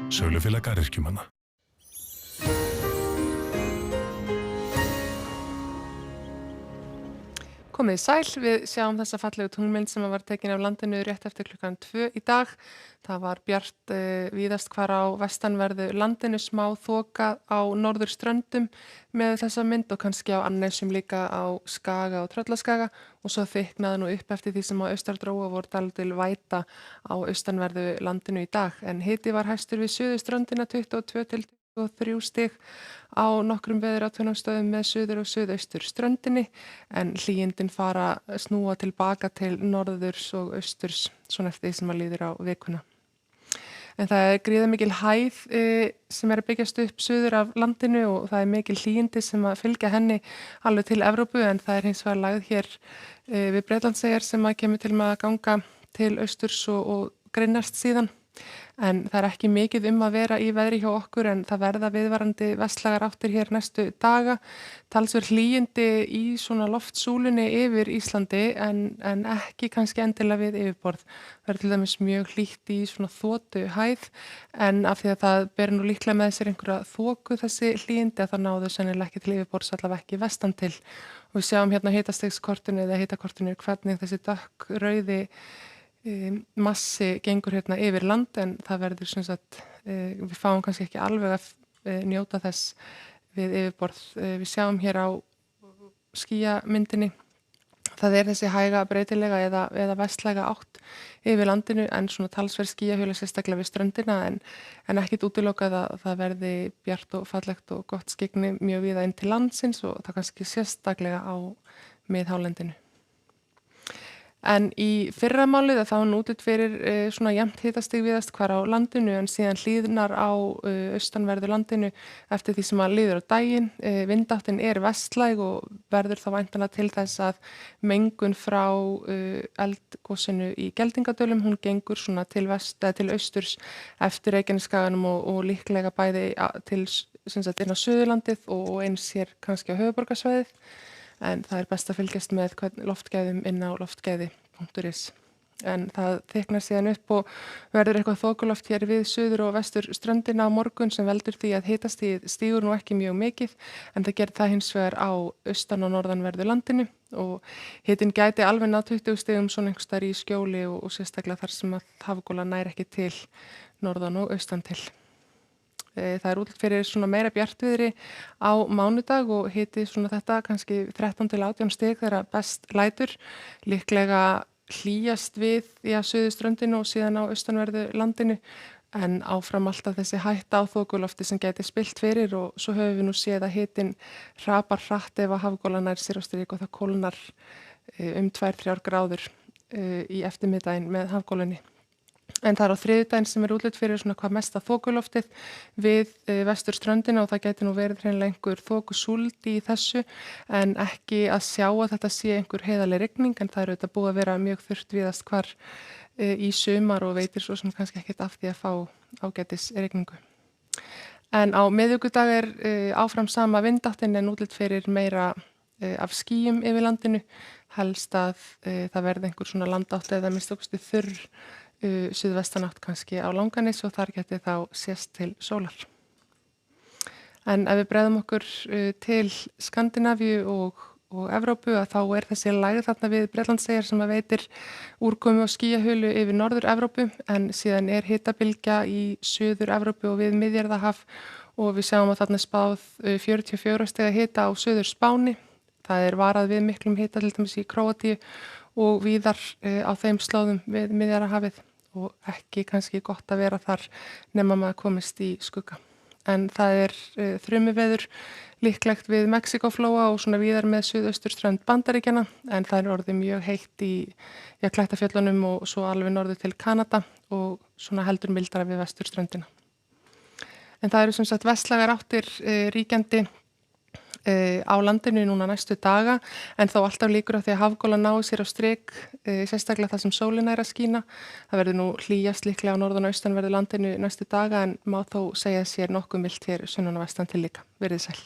Sölufélag garðyrkjumanna. Komið sæl, við sjáum þessa fallegu tunglmynd sem var tekin af landinu rétt eftir klukkan 2 í dag. Það var bjart víðast hvar á vestanverðu landinu, smá þoka á norðurströndum með þessa mynd og kannski á annesjum líka á Skaga og Tröllaskaga og svo þyknaði nú upp eftir því sem á austardróa voru dálítil væta á austanverðu landinu í dag. En hiti var hæstur við suðurströndina 22 til 23 stig á nokkrum veðurathugunarstöðum með suður og suðaustur ströndinni en hlýindin fara snúa tilbaka til norðurs og austurs svona eftir því sem að líður á vikuna. En það er gríðarmikil hæð sem er að byggjast upp suður af landinu og það er mikil hlýindi sem að fylgja henni alveg til Evrópu en það er hins vegar lagð hér við Bretlandseyjar sem að kemur til með að ganga til austurs og grinnast síðan. En það er ekki mikið að vera í veðri hjá okkur en það verða viðvarandi vestlægar áttir hér næstu daga. Talsverð hlýindi í svona loftsúlunni yfir Íslandi en ekki kannski endilega við yfirborð. Það er til dæmis mjög hlýtt í svona þotu hæð en af því að það ber nú líklega með sér einhverja þoku þessi hlýindi að það náðu sennilega ekki til yfirborðs allavega ekki vestan til. Og við sjáum hérna hitastigskortinu eða hitakortinu hvernig þessi dökkrauði massi gengur hérna yfir land en það verður sem sagt, við fáum kannski ekki alveg að njóta þess við yfirborð. Við sjáum hér á skýjamyndinni, það er þessi hæga breytilega eða vestlæga átt yfir landinu en svona talsverð skýjahjöla sérstaklega við ströndina en ekkit útilokað að það verði bjart og fallegt og gott skyggni mjög víða inn til landsins og það kannski sérstaklega á miðhálendinu. En í fyrramálið þá er útlit fyrir svona jafnt hitastig víðast hvar á landinu en síðan hlýðnar á austanverðu landinu eftir því sem að líður á daginn. Vindáttin er vestlæg og verður þá væntanlega til þess að mengun frá eldgosinu í Geldingadölum, hún gengur svona til austurs eftir Reykjanesskaganum og líklega bæði til sem sagt inn á Suðurlandið og eins hér kannski á höfuðborgarsvæðið. En það er best að fylgjast með loftgæðum inn á loftgæði.is. En það þyknar síðan upp og verður eitthvað þokuloft hér við suður og vestur ströndina á morgun sem veldur því að hitastigið stígur nú ekki mjög mikið en það gerir það hins vegar á austan og norðanverðu landinu og hitinn gæti alveg ná 20 stigum svona einhvers staðar í skjóli og sérstaklega þar sem að hafgola nær ekki til norðan og austan til. Það er útlit fyrir svona meira bjartviðri á mánudag og hiti svona þetta kannski 13 til 18 stig þegar best lætur. Líklega hlýjast við suðurströndinu og síðan á austanverðu landinu en áfram alltaf þessi hætta á þokulofti sem gæti spillt fyrir og svo höfum við nú séð að hitinn hrapar hratt ef að hafgola nær sér á strik og það kólnar 2-3 gráður í eftirmiðdaginn með hafgólunni. En það er á þriðjudaginn sem er útlit fyrir svona hvað mesta þokuloftið við vesturströndina og það gæti nú verið hreinlega einhver þokusúld í þessu en ekki að sjá að þetta sé einhver heiðarleg rigning en það er auðvitað búið að vera mjög þurrt víðast hvar í sumar og veitir svo sem kannski ekkert af því að fá ágætis rigningu. En á miðvikudag er áfram sama vindáttin en útlit fyrir meira af skýjum yfir landinu, helst að það verði einhver svona landátt eða minnst þurr suðvestanátt kannski á Langanes og þar geti þá sést til sólar. En ef við bregðum okkur til Skandinavíu og Evrópu að þá er þessi lægð þarna við Bretlandseyjar sem að veitir úrkomu og skýjahulu yfir Norður-Evrópu en síðan er hitabylgja í Suður-Evrópu og við Miðjarðarhaf og við sjáum að þarna spáð 44 stiga hita á Suður-Spáni. Það er varað við miklum hita til dæmis í Króatíu og víðar á þeim slóðum við Miðjarðarhafið og ekki kannski gott að vera þar nema maður komist í skugga. En það er þrumuveður líklegt við Mexíkóflóa og svona víðar með suðausturströnd Bandaríkjanna en það er orðið mjög heitt í Klettafjöllunum og svo alveg norður til Kanada og svona heldur mildara við vesturströndina. En það eru sem sagt vestlægar áttir ríkjandi á landinu núna næstu daga en þó alltaf líkur á því að hafgola nái sér á strik sérstaklega það sem sólin er að skína. Það verður nú hlýjast líklega á norðan og austanverðu landinu næstu daga en má þó segja sér nokkuð milt hér sunnan og vestan til líka. Verið sæl.